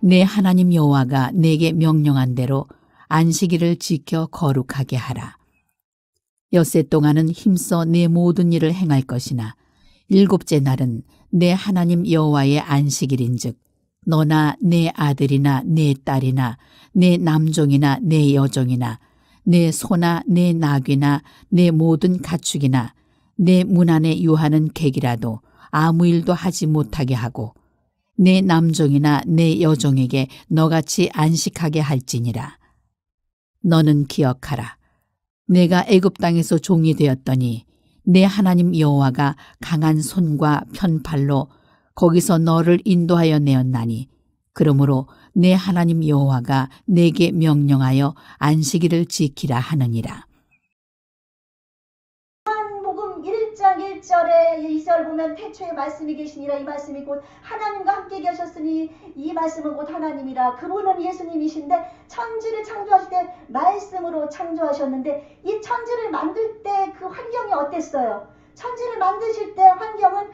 내 하나님 여호와가 내게 명령한 대로 안식일을 지켜 거룩하게 하라. 엿새 동안은 힘써 내 모든 일을 행할 것이나 일곱째 날은 내 하나님 여호와의 안식일인즉 너나 내 아들이나 내 딸이나 내 남종이나 내 여종이나 내 소나 내 나귀나 내 모든 가축이나 내 문 안에 유하는 객이라도 아무 일도 하지 못하게 하고 내 남종이나 내 여종에게 너같이 안식하게 할지니라. 너는 기억하라. 내가 애굽 땅에서 종이 되었더니 내 하나님 여호와가 강한 손과 편팔로 거기서 너를 인도하여 내었나니 그러므로 내 하나님 여호와가 내게 명령하여 안식일을 지키라 하느니라. 요한복음 1장 1절에 2절 보면 태초에 말씀이 계시니라. 이 말씀이 곧 하나님과 함께 계셨으니 이 말씀은 곧 하나님이라. 그분은 예수님이신데 천지를 창조하실 때 말씀으로 창조하셨는데 이 천지를 만들 때 그 환경이 어땠어요? 천지를 만드실 때 환경은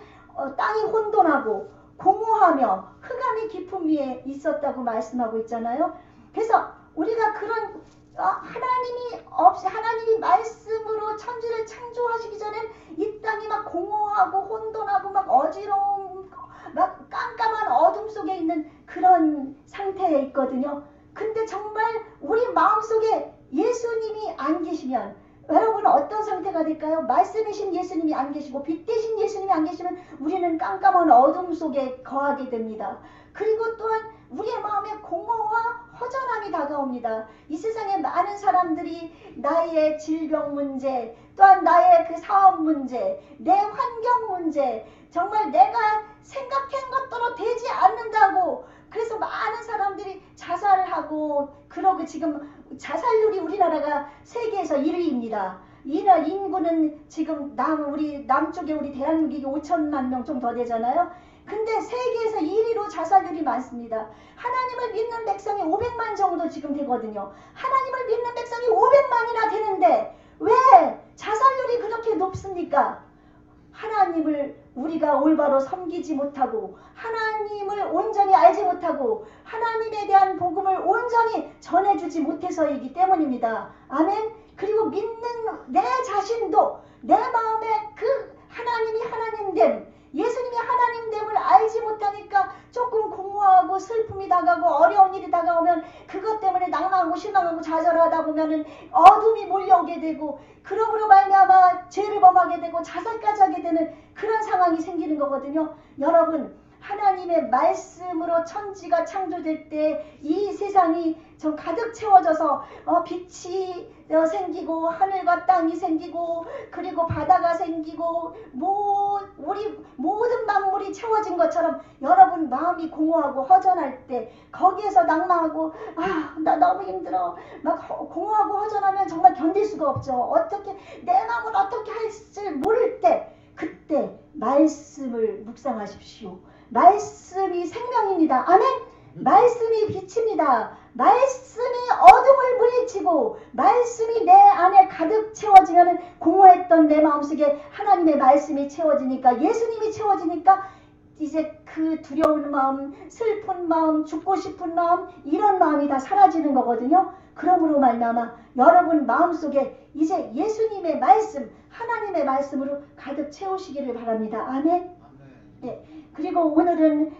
땅이 혼돈하고 공허하며 흑암이 깊음 위에 있었다고 말씀하고 있잖아요. 그래서 우리가 그런 하나님이 말씀으로 천지를 창조하시기 전엔 이 땅이 막 공허하고 혼돈하고 막 어지러움, 막 깜깜한 어둠 속에 있는 그런 상태에 있거든요. 근데 정말 우리 마음속에 예수님이 안 계시면 여러분은 어떤 상태가 될까요? 말씀이신 예수님이 안 계시고 빛 대신 예수님이 안 계시면 우리는 깜깜한 어둠 속에 거하게 됩니다. 그리고 또한 우리의 마음에 공허와 허전함이 다가옵니다. 이 세상에 많은 사람들이 나의 질병 문제, 또한 나의 그 사업 문제, 내 환경 문제, 정말 내가 생각한 것대로 되지 않는다고 그래서 많은 사람들이 자살을 하고 그러고 지금 자살률이 우리나라가 세계에서 1위입니다. 인구는 지금 우리 남쪽에 우리 대한민국이 5천만 명 좀 더 되잖아요. 근데 세계에서 1위로 자살률이 많습니다. 하나님을 믿는 백성이 500만 정도 지금 되거든요. 하나님을 믿는 백성이 500만이나 되는데 왜 자살률이 그렇게 높습니까? 하나님을 우리가 올바로 섬기지 못하고 하나님을 온전히 알지 못하고 하나님에 대한 복음을 온전히 전해주지 못해서이기 때문입니다. 아멘. 그리고 믿는 내 자신도 내 마음에 그 하나님이 하나님됨, 예수님이 하나님됨을 알지 못하니까 조금 공허하고 슬픔이 다가오고 어려운 일이 다가오면 그것 때문에 낭망하고 실망하고 좌절하다 보면은 어둠이 몰려오게 되고 그러므로 말미암아 죄를 범하게 되고 자살까지 하게 되는 그런 상황이 생기는 거거든요. 여러분, 하나님의 말씀으로 천지가 창조될 때 이 세상이 좀 가득 채워져서 빛이 생기고 하늘과 땅이 생기고 그리고 바다가 생기고 우리 모든 만물이 채워진 것처럼 여러분 마음이 공허하고 허전할 때 거기에서 낭망하고 나 너무 힘들어 막 공허하고 허전하면 정말 견딜 수가 없죠. 어떻게 내 마음을 어떻게 할지 모를 때 그때 말씀을 묵상하십시오. 말씀이 생명입니다. 아멘. 말씀이 빛입니다. 말씀이 어둠을 물리치고 말씀이 내 안에 가득 채워지면 공허했던 내 마음속에 하나님의 말씀이 채워지니까 예수님이 채워지니까 이제 그 두려운 마음, 슬픈 마음, 죽고 싶은 마음 이런 마음이 다 사라지는 거거든요. 그러므로 말미암아 여러분 마음속에 이제 예수님의 말씀, 하나님의 말씀으로 가득 채우시기를 바랍니다. 아멘. 네. 그리고 오늘은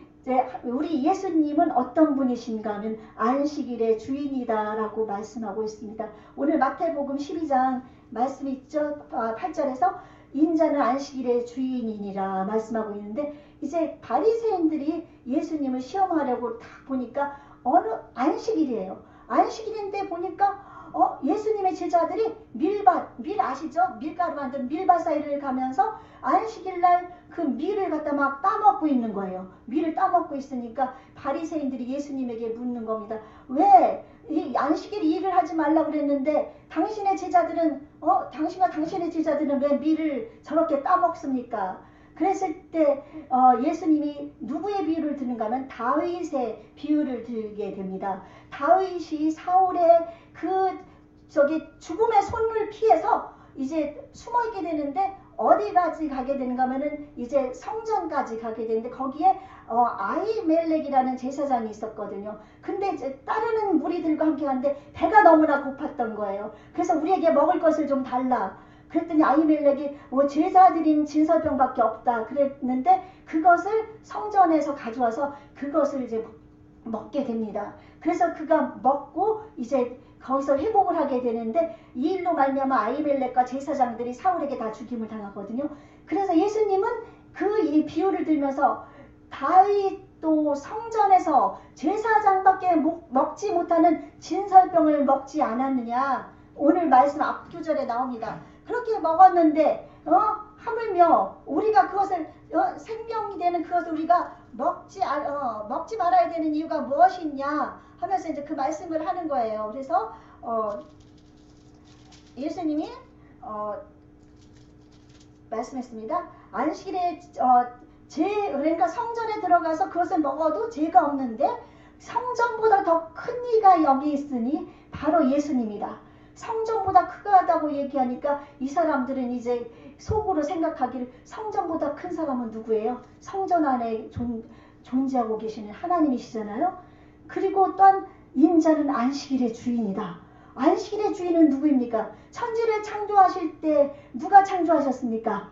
우리 예수님은 어떤 분이신가 하면 안식일의 주인이다 라고 말씀하고 있습니다. 오늘 마태복음 12장 말씀 있죠? 8절에서 인자는 안식일의 주인이니라 말씀하고 있는데 이제 바리새인들이 예수님을 시험하려고 딱 보니까 어느 안식일이에요. 안식일인데 보니까 예수님의 제자들이 밀 아시죠? 밀가루 만든 밀밭 사이를 가면서 안식일날 그 밀을 갖다 막 따먹고 있는 거예요. 밀을 따먹고 있으니까 바리새인들이 예수님에게 묻는 겁니다. 왜 이 안식일 일을 하지 말라고 그랬는데 당신의 제자들은 당신과 당신의 제자들은 왜 밀을 저렇게 따먹습니까? 그랬을 때 예수님이 누구의 비유를 드는가 하면 다윗의 비유를 들게 됩니다. 다윗이 사울의 죽음의 손을 피해서 이제 숨어 있게 되는데 어디까지 가게 되는가 하면은 이제 성전까지 가게 되는데 거기에 아히멜렉이라는 제사장이 있었거든요. 근데 이제 따르는 무리들과 함께 갔는데 배가 너무나 고팠던 거예요. 그래서 우리에게 먹을 것을 좀 달라. 그랬더니 아히멜렉이 뭐 제사 드린 진설병밖에 없다 그랬는데 그것을 성전에서 가져와서 그것을 이제 먹게 됩니다. 그래서 그가 먹고 이제 거기서 회복을 하게 되는데 이 일로 말미암아 아히멜렉과 제사장들이 사울에게 다 죽임을 당하거든요. 그래서 예수님은 그 이 비유를 들면서 다윗도 성전에서 제사장밖에 먹지 못하는 진설병을 먹지 않았느냐. 오늘 말씀 앞구절에 나옵니다. 그렇게 먹었는데 하물며 우리가 그것을 생명이 되는 그것을 우리가 먹지 말아야 되는 이유가 무엇이냐 하면서 이제 그 말씀을 하는 거예요. 그래서 예수님이 말씀했습니다. 안식일에 그러니까 성전에 들어가서 그것을 먹어도 죄가 없는데 성전보다 더 큰 이가 여기 있으니 바로 예수님이다. 성전보다 크다고 얘기하니까 이 사람들은 이제 속으로 생각하기를 성전보다 큰 사람은 누구예요? 성전 안에 존재하고 계시는 하나님이시잖아요. 그리고 또한 인자는 안식일의 주인이다. 안식일의 주인은 누구입니까? 천지를 창조하실 때 누가 창조하셨습니까?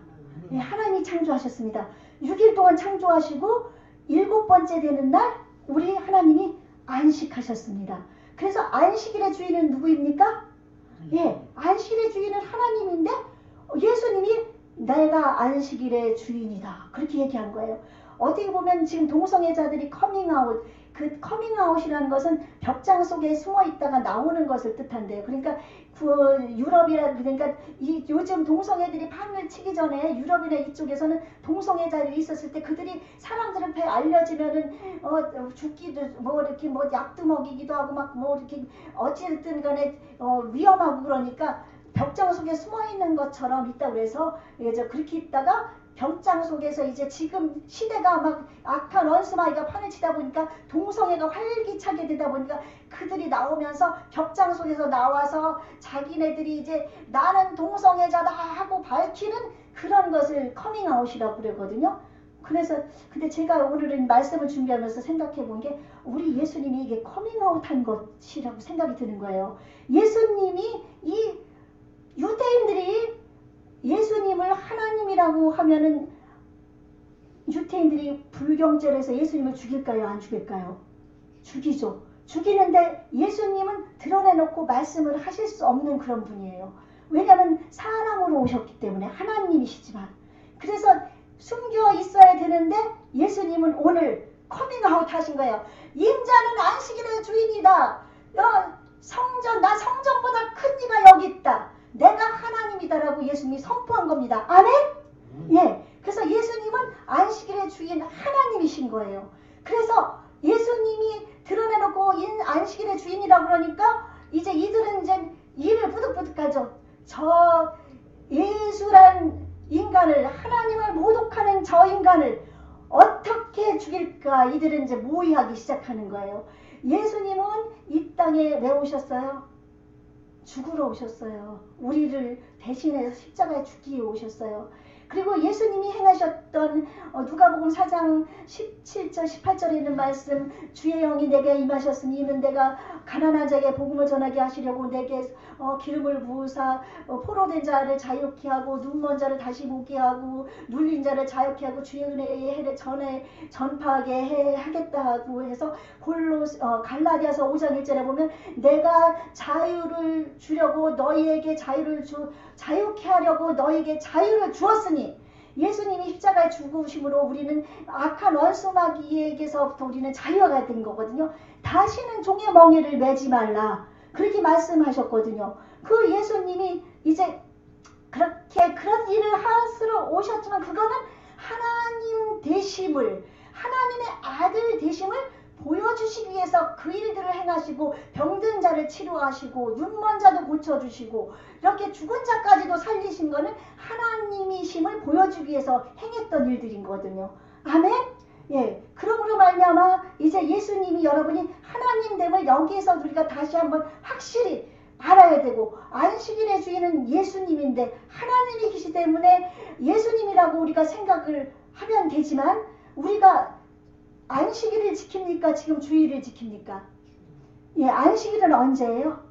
네, 하나님이 창조하셨습니다. 6일 동안 창조하시고 7번째 되는 날 우리 하나님이 안식하셨습니다. 그래서 안식일의 주인은 누구입니까? 예, 안식일의 주인은 하나님인데 예수님이 내가 안식일의 주인이다. 그렇게 얘기한 거예요. 어떻게 보면 지금 동성애자들이 커밍아웃, 그 커밍아웃이라는 것은 벽장 속에 숨어 있다가 나오는 것을 뜻한대요. 그러니까 그러니까 요즘 동성애들이 판을 치기 전에 유럽이나 이쪽에서는 동성애자들이 있었을 때 그들이 사람들 앞에 알려지면은 죽기도 뭐 이렇게 뭐 약도 먹이기도 하고 막 뭐 이렇게 어찌됐든 간에 위험하고 그러니까 벽장 속에 숨어 있는 것처럼 있다고 그래서 그렇게 있다가 벽장 속에서 이제 지금 시대가 막 악한 원수마귀가 판을 치다 보니까 동성애가 활기차게 되다 보니까 그들이 나오면서 벽장 속에서 나와서 자기네들이 이제 나는 동성애자다 하고 밝히는 그런 것을 커밍아웃이라고 그러거든요. 그래서 근데 제가 오늘은 말씀을 준비하면서 생각해 본 게 우리 예수님이 이게 커밍아웃한 것이라고 생각이 드는 거예요. 예수님이 이 유대인들이 예수님을 하나님이라고 하면은 유대인들이 불경절해서 예수님을 죽일까요? 안 죽일까요? 죽이죠. 죽이는데 예수님은 드러내놓고 말씀을 하실 수 없는 그런 분이에요. 왜냐하면 사람으로 오셨기 때문에 하나님이시지만 그래서 숨겨 있어야 되는데 예수님은 오늘 커밍아웃 하신 거예요. 인자는 안식일의 주인이다. 나 성전보다 큰 이가 여기 있다. 내가 하나님이다라고 예수님이 선포한 겁니다. 아멘? 예. 그래서 예수님은 안식일의 주인 하나님이신 거예요. 그래서 예수님이 드러내놓고 안식일의 주인이라고 그러니까 이제 이들은 이제 이를 부득부득하죠. 저 예수란 인간을 하나님을 모독하는 저 인간을 어떻게 죽일까 이들은 이제 모의하기 시작하는 거예요. 예수님은 이 땅에 왜 오셨어요? 죽으러 오셨어요. 우리를 대신해서 십자가에 죽기 위해 오셨어요. 그리고 예수님이 행하셨던 누가복음 4장 17절 18절에 있는 말씀 주의 영이 내게 임하셨으니 이는 내가 가난한 자에게 복음을 전하게 하시려고 내게 기름을 부으사 포로된 자를 자유케 하고 눈먼 자를 다시 보게 하고 눌린 자를 자유케 하고 주의 은혜의 해를 전파하게 하겠다 하고 해서 갈라디아서 5장 1절에 보면 내가 자유를 주려고 너희에게 자유케 하려고 너희에게 자유를 주었으니 예수님이 십자가에 죽으심으로 우리는 악한 원수마귀에게서부터 우리는 자유가 된 거거든요. 다시는 종의 멍에를 매지 말라. 그렇게 말씀하셨거든요. 그 예수님이 이제 그렇게 그런 일을 하시러 오셨지만 그거는 하나님 되심을 하나님의 아들 되심을 보여주시기 위해서 그 일들을 행하시고 병든 자를 치료하시고 눈먼 자도 고쳐주시고 이렇게 죽은 자까지도 살리신 거는 하나님이심을 보여주기 위해서 행했던 일들인 거거든요. 아멘? 예, 그러므로 말미암아 이제 예수님이 여러분이 하나님됨을 여기에서 우리가 다시 한번 확실히 알아야 되고, 안식일의 주인은 예수님인데 하나님이시기 때문에 예수님이라고 우리가 생각을 하면 되지만, 우리가 안식일을 지킵니까? 지금 주일을 지킵니까? 예, 안식일은 언제예요?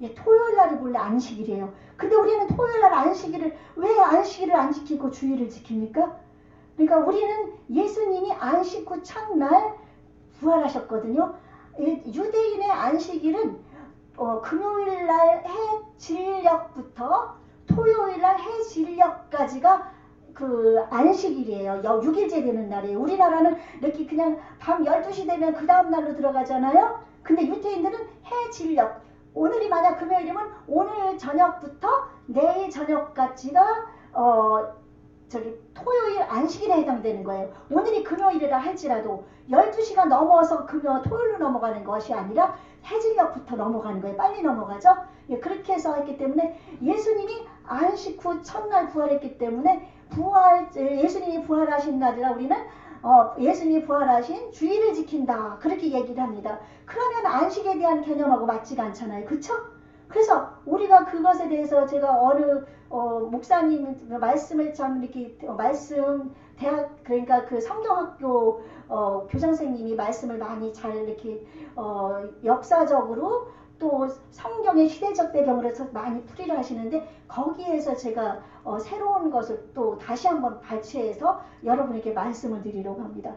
예, 토요일 날이 원래 안식일이에요. 근데 우리는 토요일 날 안식일을, 왜 안식일을 안 지키고 주일을 지킵니까? 그러니까 우리는 예수님이 안식 후 첫날 부활하셨거든요. 유대인의 안식일은 금요일 날 해 진력부터 토요일 날 해 진력까지가 그 안식일이에요. 6일째 되는 날이에요. 우리나라는 이렇게 그냥 밤 12시 되면 그 다음 날로 들어가잖아요. 근데 유태인들은 해 진력, 오늘이 만약 금요일이면 오늘 저녁부터 내일 저녁까지가 토요일 안식일에 해당되는 거예요. 오늘이 금요일이라 할지라도 12시가 넘어서 토요일로 넘어가는 것이 아니라 해질녘부터 넘어가는 거예요. 빨리 넘어가죠. 예, 그렇게 해서 했기 때문에 예수님이 안식 후 첫날 부활했기 때문에 예수님이 부활하신 날이라 우리는 예수님이 부활하신 주일을 지킨다, 그렇게 얘기를 합니다. 그러면 안식에 대한 개념하고 맞지가 않잖아요. 그쵸? 그래서 우리가 그것에 대해서 제가 어느 목사님 말씀을 참 이렇게 대학, 그러니까 그 성경학교 교장선생님이 말씀을 많이 잘 이렇게 역사적으로 또 성경의 시대적 배경으로 많이 풀이를 하시는데, 거기에서 제가 새로운 것을 또 다시 한번 발췌해서 여러분에게 말씀을 드리려고 합니다.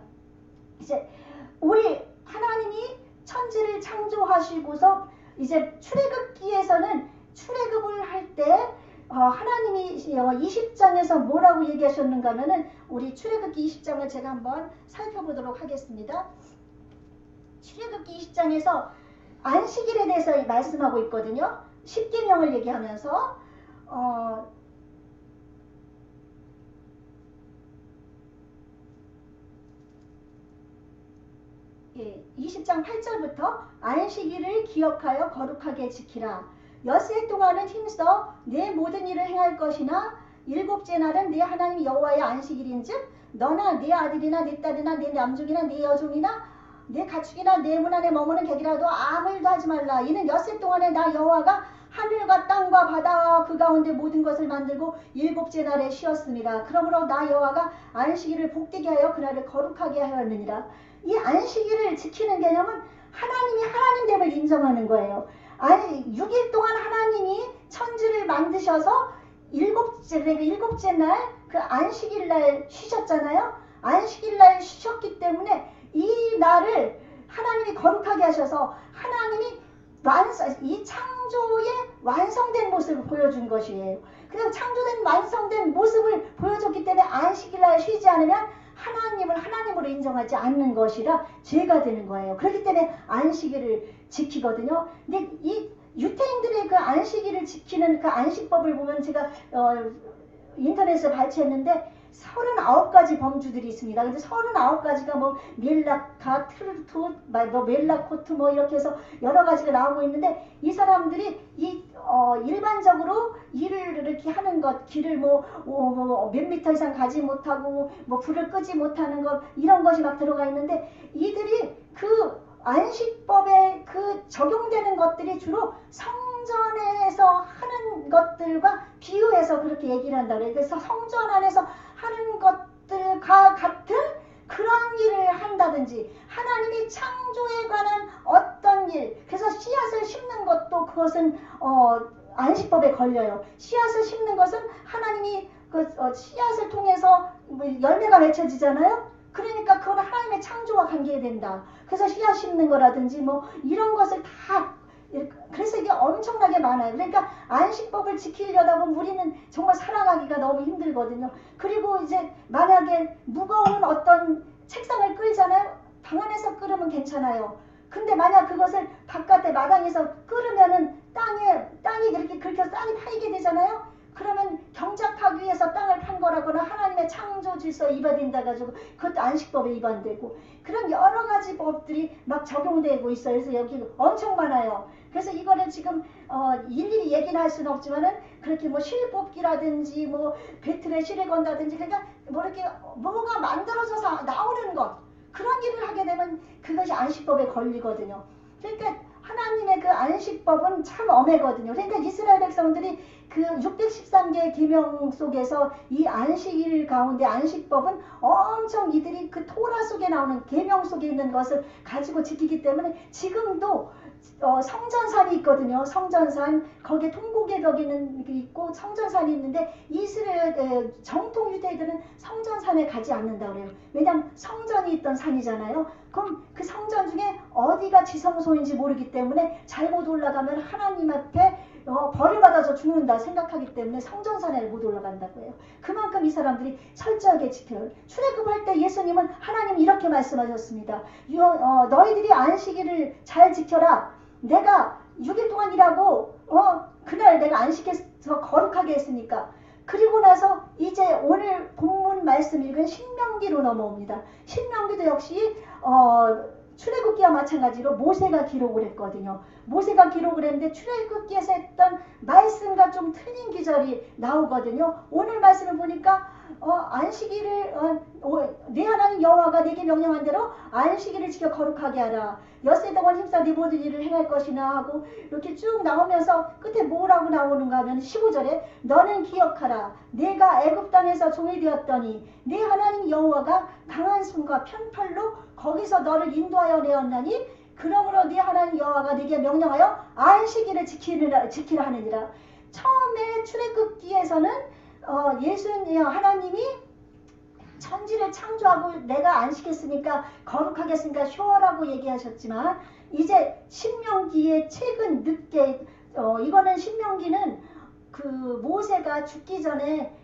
이제 우리 하나님이 천지를 창조하시고서 이제 출애굽기에서는 출애굽을 할 때 하나님이 20장에서 뭐라고 얘기하셨는가 하면은, 우리 출애굽기 20장을 제가 한번 살펴보도록 하겠습니다. 출애굽기 20장에서 안식일에 대해서 말씀하고 있거든요. 십계명을 얘기하면서 예, 20장 8절부터 안식일을 기억하여 거룩하게 지키라. 엿새 동안은 힘써 내 모든 일을 행할 것이나 일곱째 날은 내 하나님 여호와의 안식일인즉 너나 네 아들이나 네 딸이나 네 남종이나 네 여종이나 내 가축이나 내 문 안에 머무는 객이라도 아무 일도 하지 말라. 이는 엿새 동안에 나 여호와가 하늘과 땅과 바다와 그 가운데 모든 것을 만들고 일곱째 날에 쉬었습니다. 그러므로 나 여호와가 안식일을 복되게 하여 그날을 거룩하게 하였느니라. 이 안식일을 지키는 개념은 하나님이 하나님됨을 인정하는 거예요. 아니, 6일 동안 하나님이 천지를 만드셔서 일곱째 날 그 안식일 날 쉬셨잖아요. 안식일 날 쉬셨기 때문에 이 날을 하나님이 거룩하게 하셔서 하나님이 이 창조의 완성된 모습을 보여준 것이에요. 그냥 창조된 완성된 모습을 보여줬기 때문에 안식일 날 쉬지 않으면 하나님을 하나님으로 인정하지 않는 것이라 죄가 되는 거예요. 그렇기 때문에 안식일을 지키거든요. 근데 이 유태인들의 그 안식일을 지키는 그 안식법을 보면, 제가 인터넷에 발췌했는데 39가지 범주들이 있습니다. 근데 39가지가 뭐 멜라카, 트루트, 뭐 멜라코트 뭐 이렇게 해서 여러 가지가 나오고 있는데, 이 사람들이 일반적으로 일을 이렇게 하는 것, 길을 몇 미터 이상 가지 못하고 뭐 불을 끄지 못하는 것, 이런 것이 막 들어가 있는데, 이들이 그 안식법에 그 적용되는 것들이 주로 성전에서 하는 것들과 비유해서 그렇게 얘기를 한다 그래요. 그래서 성전 안에서 하는 것들과 같은 그런 일을 한다든지, 하나님이 창조에 관한 어떤 일, 그래서 씨앗을 심는 것도 그것은 안식법에 걸려요. 씨앗을 심는 것은 하나님이 그 씨앗을 통해서 열매가 맺혀지잖아요. 그러니까 그건 하나님의 창조와 관계된다. 그래서 씨앗 심는 거라든지 뭐 이런 것을 다, 그래서 이게 엄청나게 많아요. 그러니까 안식법을 지키려다 보면 우리는 정말 살아가기가 너무 힘들거든요. 그리고 이제 만약에 무거운 어떤 책상을 끌잖아요. 방 안에서 끌으면 괜찮아요. 근데 만약 그것을 바깥에 마당에서 끌으면은 땅이 그렇게 긁혀서 땅이 파이게 되잖아요. 그러면 경작하기 위해서 땅을 판 거라거나 하나님의 창조 질서에 위반된다 가지고 그것도 안식법에 위반되고, 그런 여러 가지 법들이 막 적용되고 있어요. 그래서 여기 엄청 많아요. 그래서 이거는 지금 일일이 얘기는 할 수는 없지만은, 그렇게 뭐 실 뽑기라든지 뭐 배틀에 실에 건다든지, 그러니까 뭐 이렇게 뭐가 만들어져서 나오는 것, 그런 일을 하게 되면 그것이 안식법에 걸리거든요. 그러니까 하나님의 그 안식법은 참 엄해거든요. 그러니까 이스라엘 백성들이 그 613개의 계명 속에서 이 안식일 가운데 안식법은 엄청 이들이 그 토라 속에 나오는 계명 속에 있는 것을 가지고 지키기 때문에 지금도 성전산이 있거든요. 성전산, 거기에 통곡의 벽이 있고 성전산이 있는데 이스라엘 정통 유대인들은 성전산에 가지 않는다고 그래요. 왜냐하면 성전이 있던 산이잖아요. 그럼 그 성전 중에 어디가 지성소인지 모르기 때문에 잘못 올라가면 하나님 앞에 벌을 받아서 죽는다 생각하기 때문에 성전산에 못 올라간다고 해요. 그만큼 이 사람들이 철저하게 지켜요. 출애굽할 때 예수님은 하나님이 이렇게 말씀하셨습니다. 너희들이 안식일을 잘 지켜라. 내가 6일 동안 일하고 그날 내가 안식해서 거룩하게 했으니까. 그리고 나서 이제 오늘 본문 말씀 읽은 신명기로 넘어옵니다. 신명기도 역시 출애굽기와 마찬가지로 모세가 기록을 했거든요. 모세가 기록을 했는데 출애굽기에서 했던 말씀과 좀 틀린 기절이 나오거든요. 오늘 말씀을 보니까 안식일을 네 하나님 여호와가 내게 명령한 대로 안식일을 지켜 거룩하게 하라. 엿새 동안 힘써 네 모든 일을 행할 것이나 하고 이렇게 쭉 나오면서 끝에 뭐라고 나오는가 하면 15절에 너는 기억하라. 내가 애굽 땅에서 종이 되었더니 네 하나님 여호와가 강한 손과 편팔로 거기서 너를 인도하여 내었나니 그러므로 네 하나님 여호와가 네게 명령하여 안식일을 지키라 하느니라. 처음에 출애굽기에서는 하나님이 천지를 창조하고 내가 안식했으니까 거룩하겠으니까 쉬어라고 얘기하셨지만 이제 신명기에 최근 늦게 이거는 신명기는 그 모세가 죽기 전에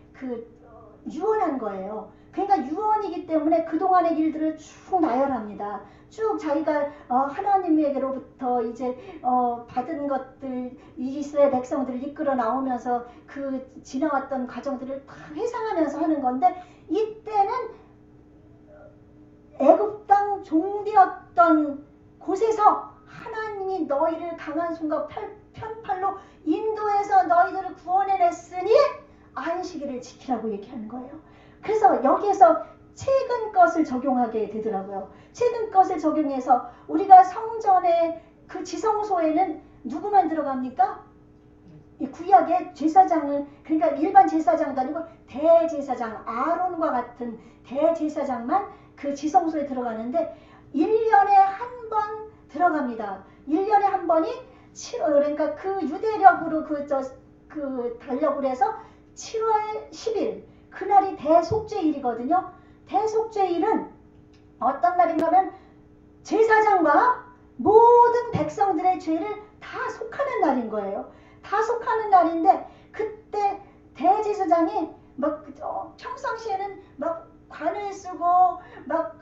유언한 거예요. 그러니까 유언이기 때문에 그동안의 일들을 쭉 나열합니다. 쭉 자기가 하나님에게로부터 이제 받은 것들, 이스라엘 백성들을 이끌어 나오면서 그 지나왔던 과정들을 다 회상하면서 하는 건데 이때는 애굽 땅 종되었던 곳에서 하나님이 너희를 강한 손과 편팔로 인도해서 너희들을 구원해냈으니 안식일을 지키라고 얘기하는 거예요. 그래서 여기에서 최근 것을 적용하게 되더라고요. 최근 것을 적용해서 우리가 성전의 그 지성소에는 누구만 들어갑니까? 이 구약의 제사장은 그러니까 일반 제사장도 아니고 대제사장 아론과 같은 대제사장만 그 지성소에 들어가는데 1년에 한 번 들어갑니다. 1년에 한 번이 그러니까 그 유대력으로 그 달력으로 해서 7월 10일 그날이 대속죄일이거든요. 대속죄일은 어떤 날인가 하면 제사장과 모든 백성들의 죄를 다 속하는 날인 거예요. 다 속하는 날인데 그때 대제사장이 막 평상시에는 막 관을 쓰고 막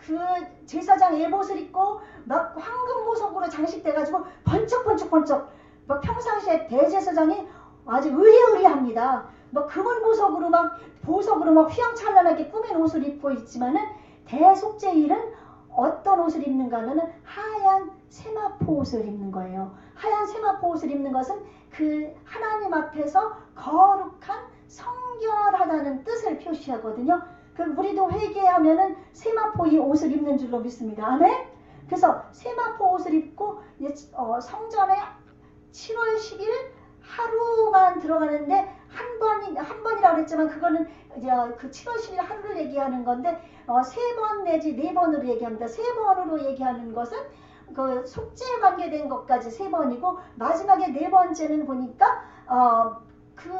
그 제사장 예봇을 입고 막 황금 보석으로 장식돼가지고 번쩍번쩍번쩍 막 평상시에 대제사장이 아주 의리의리합니다. 막 금은 보석으로 막 휘황찬란하게 꾸민 옷을 입고 있지만은 대속죄일은 어떤 옷을 입는가 하면은 하얀 세마포 옷을 입는 거예요. 하얀 세마포 옷을 입는 것은 그 하나님 앞에서 거룩한 성결하다는 뜻을 표시하거든요. 그 우리도 회개하면은 세마포 이 옷을 입는 줄로 믿습니다. 아멘? 그래서 세마포 옷을 입고 성전에 7월 10일 하루만 들어가는데 한 번이라고 그랬지만 그거는 이제 그 7월 10일 하루를 얘기하는 건데 3번 내지 4번으로 얘기합니다. 3번으로 얘기하는 것은 그 속죄에 관계된 것까지 3번이고 마지막에 4번째는 보니까 그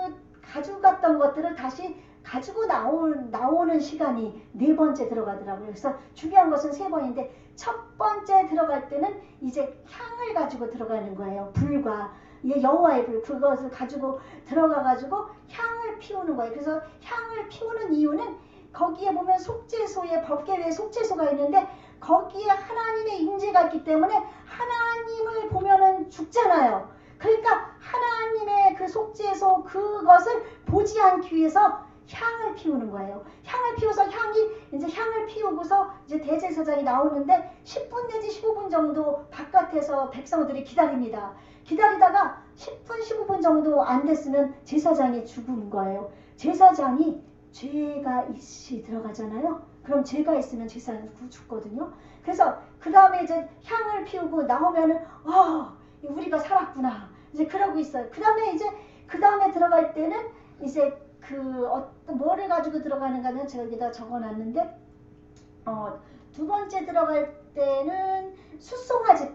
가져갔던 것들을 다시 가지고 나오는 시간이 4번째 들어가더라고요. 그래서 중요한 것은 3번인데 첫 번째 들어갈 때는 이제 향을 가지고 들어가는 거예요. 불과 여호와의 불 그것을 가지고 들어가가지고 향을 피우는 거예요. 그래서 향을 피우는 이유는 거기에 보면 속죄소에 법궤에 속죄소가 있는데 거기에 하나님의 임재가 있기 때문에 하나님을 보면은 죽잖아요. 그러니까 하나님의 그 속죄소 그것을 보지 않기 위해서 향을 피우는 거예요. 향을 피워서 향을 피우고서 이제 대제사장이 나오는데 10분 내지 15분 정도 바깥에서 백성들이 기다립니다. 기다리다가 10분 15분 정도 안 됐으면 제사장이 죽은 거예요. 제사장이 죄가 있이 들어가잖아요. 그럼 죄가 있으면 제사장이 죽거든요. 그래서 그 다음에 이제 향을 피우고 나오면은 우리가 살았구나. 이제 그러고 있어요. 그 다음에 들어갈 때는 이제 뭐를 가지고 들어가는가는 제가 여기다 적어놨는데, 두 번째 들어갈 때는 숫송아지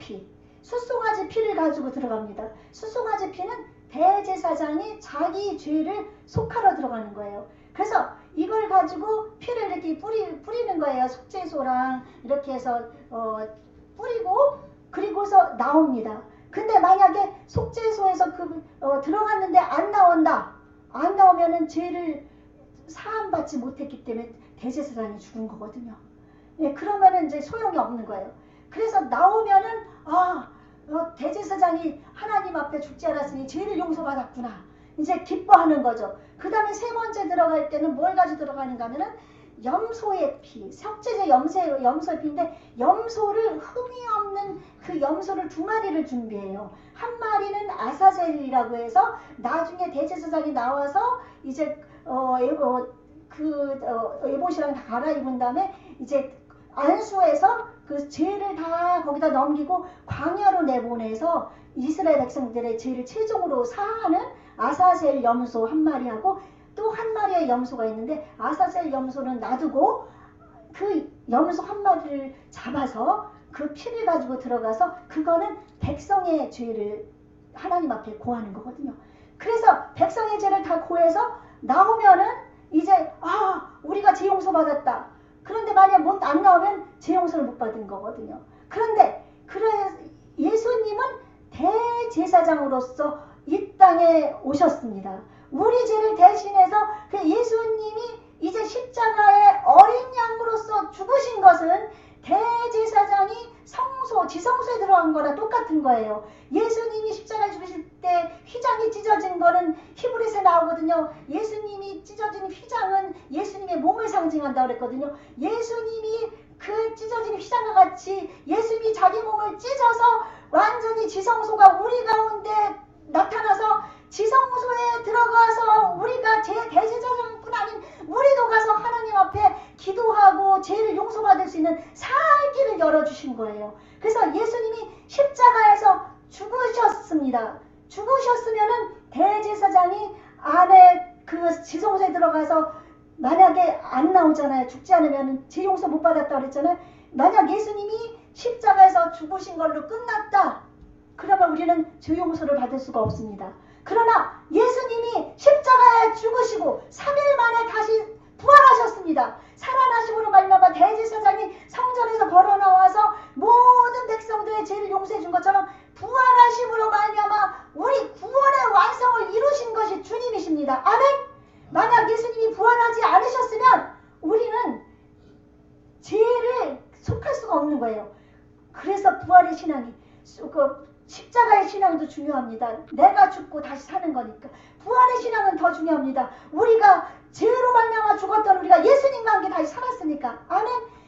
피를 가지고 들어갑니다. 숫송아지 피는 대제사장이 자기 죄를 속하러 들어가는 거예요. 그래서 이걸 가지고 피를 이렇게 뿌리는 거예요. 속죄소랑 이렇게 해서 뿌리고 그리고서 나옵니다. 근데 만약에 속죄소에서 들어갔는데 안 나오면은 죄를 사함받지 못했기 때문에 대제사장이 죽은 거거든요. 네, 그러면은 이제 소용이 없는 거예요. 그래서 나오면은 대제사장이 하나님 앞에 죽지 않았으니 죄를 용서받았구나. 이제 기뻐하는 거죠. 그 다음에 세 번째 들어갈 때는 뭘 가지고 들어가는가 하면은 염소의 피, 석제제 염소의 피인데, 염소를 흠이 없는 그 염소를 2마리를 준비해요. 한 마리는 아사젤이라고 해서 나중에 대제사장이 나와서 이제 에봇이랑 다 갈아입은 다음에 이제 안수해서 그 죄를 다 거기다 넘기고 광야로 내보내서 이스라엘 백성들의 죄를 최종으로 사하는 아사셀 염소 한 마리하고, 또 한 마리의 염소가 있는데 아사셀 염소는 놔두고 그 염소 한 마리를 잡아서 그 피를 가지고 들어가서 그거는 백성의 죄를 하나님 앞에 고하는 거거든요. 그래서 백성의 죄를 다 고해서 나오면은 이제 우리가 죄 용서 받았다. 그런데 만약 안 나오면 죄 용서를 못 받은 거거든요. 그런데 예수님은 대제사장으로서 이 땅에 오셨습니다. 우리 죄를 대신해서 예수님이 이제 십자가의 어린 양으로서 죽으신 것은 대제사장이 지성소에 들어간 거랑 똑같은 거예요. 예수님이 십자가에 죽으실 때 휘장이 찢어진 거는 히브리서에 나오거든요. 예수님이 찢어진 휘장은 예수님의 몸을 상징한다고 그랬거든요. 예수님이 그 찢어진 휘장과 같이 예수님이 자기 몸을 찢어서 완전히 지성소가 우리 가운데 나타나서 지성소에 들어가서 우리가 대제사장뿐 아닌 우리도 가서 하나님 앞에 기도하고 죄를 용서받을 수 있는 살 길을 열어주신 거예요. 그래서 예수님이 십자가에서 죽으셨습니다. 죽으셨으면은 대제사장이 안에 그 지성소에 들어가서 만약에 안 나오잖아요. 죽지 않으면 죄 용서 못 받았다 그랬잖아요. 만약 예수님이 십자가에서 죽으신 걸로 끝났다. 그러면 우리는 죄 용서를 받을 수가 없습니다. 그러나 예수님이 십자가에 죽으시고 3일 만에 다시 부활하셨습니다. 살아나심으로 말미암아 대제사장이 성전에서 걸어 나와서 모든 백성들의 죄를 용서해 준 것처럼 부활하심으로 말미암아 우리 구원의 완성을 이루신 것이 주님이십니다. 아멘. 만약 예수님이 부활하지 않으셨으면 우리는 죄를 속할 수가 없는 거예요. 그래서 부활의 신앙이 십자가의 신앙도 중요합니다. 내가 죽고 다시 사는 거니까. 부활의 신앙은 더 중요합니다. 우리가 죄로 말미암아 죽었던 우리가 예수님과 함께 다시 살았으니까. 아멘.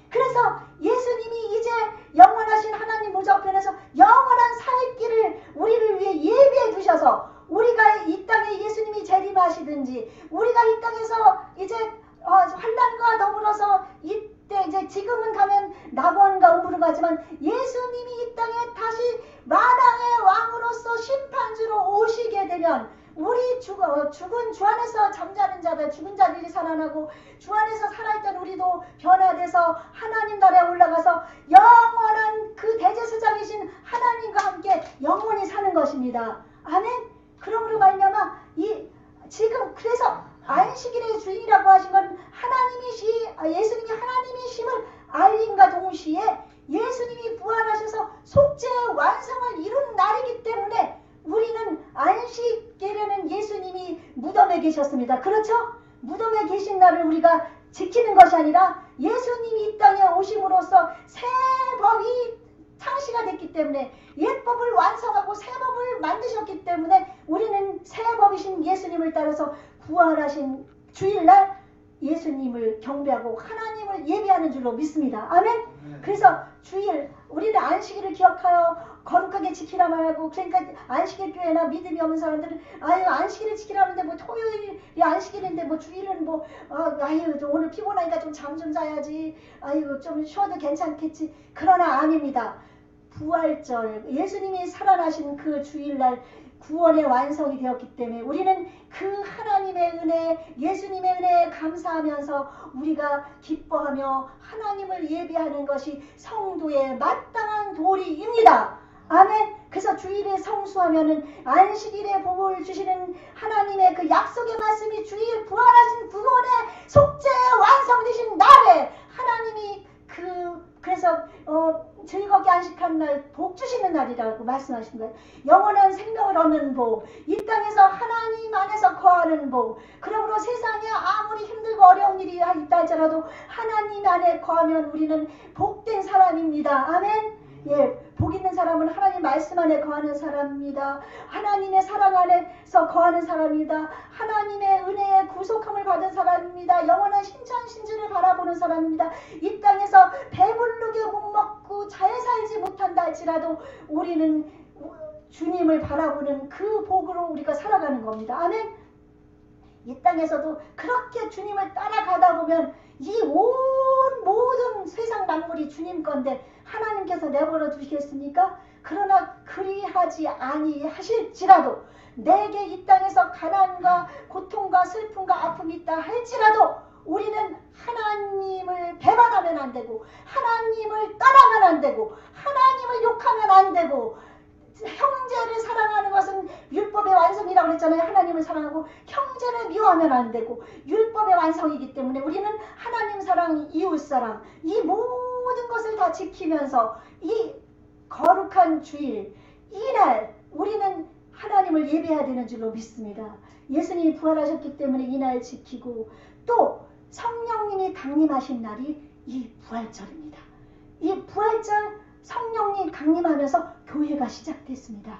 그래서 예수님이 이제 영원하신 하나님 보좌우편에서 영원한 살 길을 우리를 위해 예비해 두셔서 우리가 이 땅에 예수님이 재림하시든지 우리가 이 땅에서 이제 환난과 더불어서 이때 이제 지금은 가면 낙원과 음부로 가지만 예수님이 이 땅에 다시 만왕의 왕으로서 심판주로 오시게 되면 우리 죽은 주 안에서 잠자는 자들, 죽은 자들이 살아나고 주 안에서 살아있던 우리도 변화돼서 하나님 나라에 올라가서 영원한 그 대제사장이신 하나님과 함께 영원히 사는 것입니다. 아멘. 그러므로 말미암아 지금 그래서 안식일의 주인이라고 하신 건 예수님이 하나님이심을 알림과 동시에 예수님이 부활하셔서 속죄의 완성을 이룬 날이기 때문에 우리는 안식일에는 예수님이 무덤에 계셨습니다. 그렇죠? 무덤에 계신 날을 우리가 지키는 것이 아니라 예수님이 이 땅에 오심으로써 새 법이 창시가 됐기 때문에 옛 법을 완성하고 새 법을 만드셨기 때문에 우리는 새 법이신 예수님을 따라서 부활하신 주일날 예수님을 경배하고 하나님을 예배하는 줄로 믿습니다. 아멘. 그래서 주일 우리는 안식일을 기억하여 거룩하게 지키라 말하고, 그러니까 안식일 교회나 믿음이 없는 사람들은 아유 안식일을 지키라는데 뭐 토요일이 안식일인데 뭐 주일은 뭐 아유 오늘 피곤하니까 좀 잠 좀 자야지, 아유 좀 쉬어도 괜찮겠지. 그러나 아닙니다. 부활절 예수님이 살아나신 그 주일날 구원의 완성이 되었기 때문에 우리는 그 하나님의 은혜, 예수님의 은혜에 감사하면서 우리가 기뻐하며 하나님을 예배하는 것이 성도의 마땅한 도리입니다. 아멘. 그래서 주일에 성수하면은 안식일에 복을 주시는 하나님의 그 약속의 말씀이 주일 부활하신 구원의 속죄 완성되신 날에 하나님이 그래서 즐겁게 안식한 날 복 주시는 날이라고 말씀하신 거예요. 영원한 생명을 얻는 복, 이 땅에서 하나님 안에서 거하는 복. 그러므로 세상에 아무리 힘들고 어려운 일이 있다 할지라도 하나님 안에 거하면 우리는 복된 사람입니다. 아멘. 예, 복 있는 사람은 하나님 말씀 안에 거하는 사람입니다. 하나님의 사랑 안에서 거하는 사람입니다. 하나님의 은혜의 구속함을 받은 사람입니다. 영원한 신천신주를 바라보는 사람입니다. 이 땅에서 배부르게 못 먹고 잘 살지 못한다 할지라도 우리는 주님을 바라보는 그 복으로 우리가 살아가는 겁니다. 아멘. 이 땅에서도 그렇게 주님을 따라가다 보면 이 모든 세상 만물이 주님 건데 하나님께서 내버려 두시겠습니까? 그러나 그리하지 아니하실지라도 내게 이 땅에서 가난과 고통과 슬픔과 아픔이 있다 할지라도 우리는 하나님을 배반하면 안 되고 하나님을 떠나면 안 되고 하나님을 욕하면 안 되고, 형제를 사랑하는 것은 율법의 완성이라고 그랬잖아요. 하나님을 사랑하고 형제를 미워하면 안 되고 율법의 완성이기 때문에 우리는 하나님 사랑, 이웃 사랑, 이 모든 것을 다 지키면서 이 거룩한 주일, 이날 우리는 하나님을 예배해야 되는 줄로 믿습니다. 예수님이 부활하셨기 때문에 이날 지키고, 또 성령님이 강림하신 날이 이 부활절입니다. 이 부활절 성령님 강림하면서 교회가 시작됐습니다.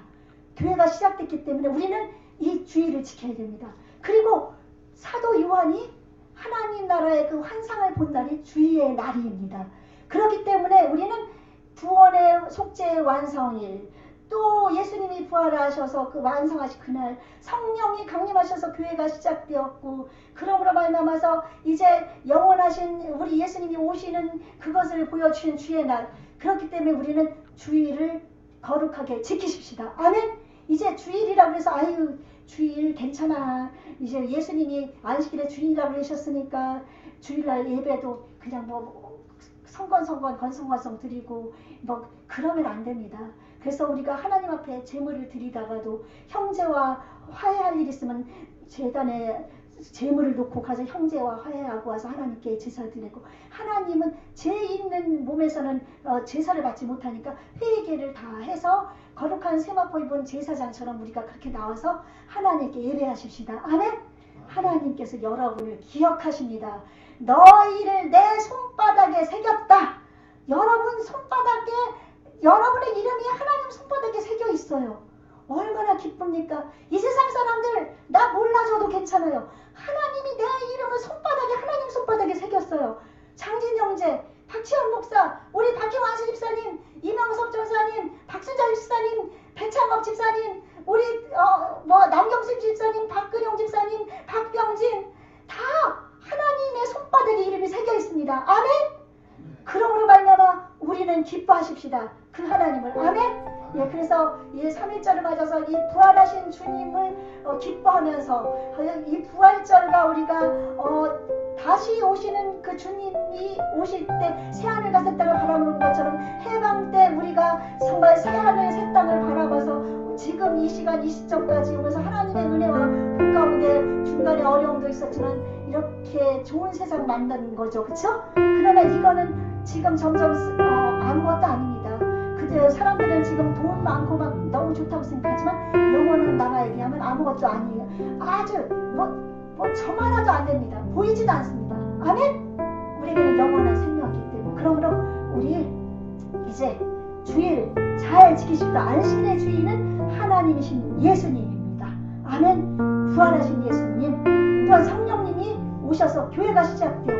교회가 시작됐기 때문에 우리는 이 주일을 지켜야 됩니다. 그리고 사도 요한이 하나님 나라의 그 환상을 본 날이 주일의 날입니다. 그렇기 때문에 우리는 구원의 속죄의 완성일, 또 예수님이 부활하셔서 그 완성하신 그날 성령이 강림하셔서 교회가 시작되었고, 그러므로 말미암아서 이제 영원하신 우리 예수님이 오시는 그것을 보여주신 주의 날, 그렇기 때문에 우리는 주일을 거룩하게 지키십시다. 아멘. 이제 주일이라고 해서 아유 주일 괜찮아, 이제 예수님이 안식일에 주일이라고 그러셨으니까 주일날 예배도 그냥 뭐 건성건성 드리고 뭐 그러면 안 됩니다. 그래서 우리가 하나님 앞에 제물을 드리다가도 형제와 화해할 일 있으면 제단에 제물을 놓고 가서 형제와 화해하고 와서 하나님께 제사를 드리고, 하나님은 죄 있는 몸에서는 제사를 받지 못하니까 회개를 다 해서 거룩한 세마포 입은 제사장처럼 우리가 그렇게 나와서 하나님께 예배하십시다. 아멘. 하나님께서 여러분을 기억하십니다. 너희를 내 손바닥에 새겼다. 여러분 손바닥에 여러분의 이름이 하나님 손바닥에 새겨 있어요. 얼마나 기쁩니까? 이 세상 사람들 나 몰라줘도 괜찮아요. 하나님이 내 이름을 손바닥에, 하나님 손바닥에 새겼어요. 장진 형제, 박지원 목사, 우리 박희완수 집사님, 이명섭 전사님, 박순자 집사님, 배창업 집사님, 우리 남경수 집사님, 박근용 집사님, 박병진, 다 하나님의 손바닥에 이름이 새겨 있습니다. 아멘. 그러므로 말미암아 우리는 기뻐하십시다. 그 하나님을. 아멘. 예, 그래서 이 3일절을 맞아서 이 부활하신 주님을 기뻐하면서 이 부활절과 우리가 다시 오시는 그 주님이 오실 때 새하늘과 새 땅을 바라보는 것처럼 해방 때 우리가 정말 새하늘 새 땅을 바라봐서 지금 이 시간 이 시점까지 오면서 하나님의 은혜와 복 가운데 중간에 어려움도 있었지만 이렇게 좋은 세상 만나는 거죠. 그렇죠? 그러나 이거는 지금 점점 아무것도 아닙니다. 사람들은 지금 돈 많고 막 너무 좋다고 생각하지만 영원한 나라에 비하면 아무것도 아니에요. 아주 뭐 점 하나도 안 됩니다. 보이지도 않습니다. 아멘. 우리에게는 영원한 생명이기 때문에 그러므로 우리 이제 주일 잘 지키십시다. 안식일의 주인은 하나님이신 예수님입니다. 아멘. 부활하신 예수님, 또한 성령님이 오셔서 교회가 시작돼요.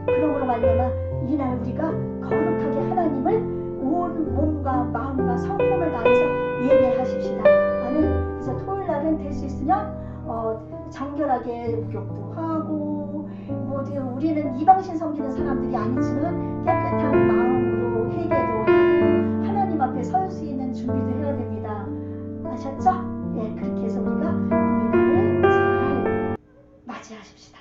그러므로 말미암아 이날 우리가 거룩하게 하나님을 온 몸과 마음과 성품을 다해서 예배하십시다. 아멘. 그래서 토요일 날은 될 수 있으면 정결하게 목욕도 하고 우리는 이방신 섬기는 사람들이 아니지만 깨끗한 마음으로 회개도 하고 하나님 앞에 설 수 있는 준비도 해야 됩니다. 아셨죠? 예, 그렇게 해서 우리가 이 날을 잘 맞이하십시다.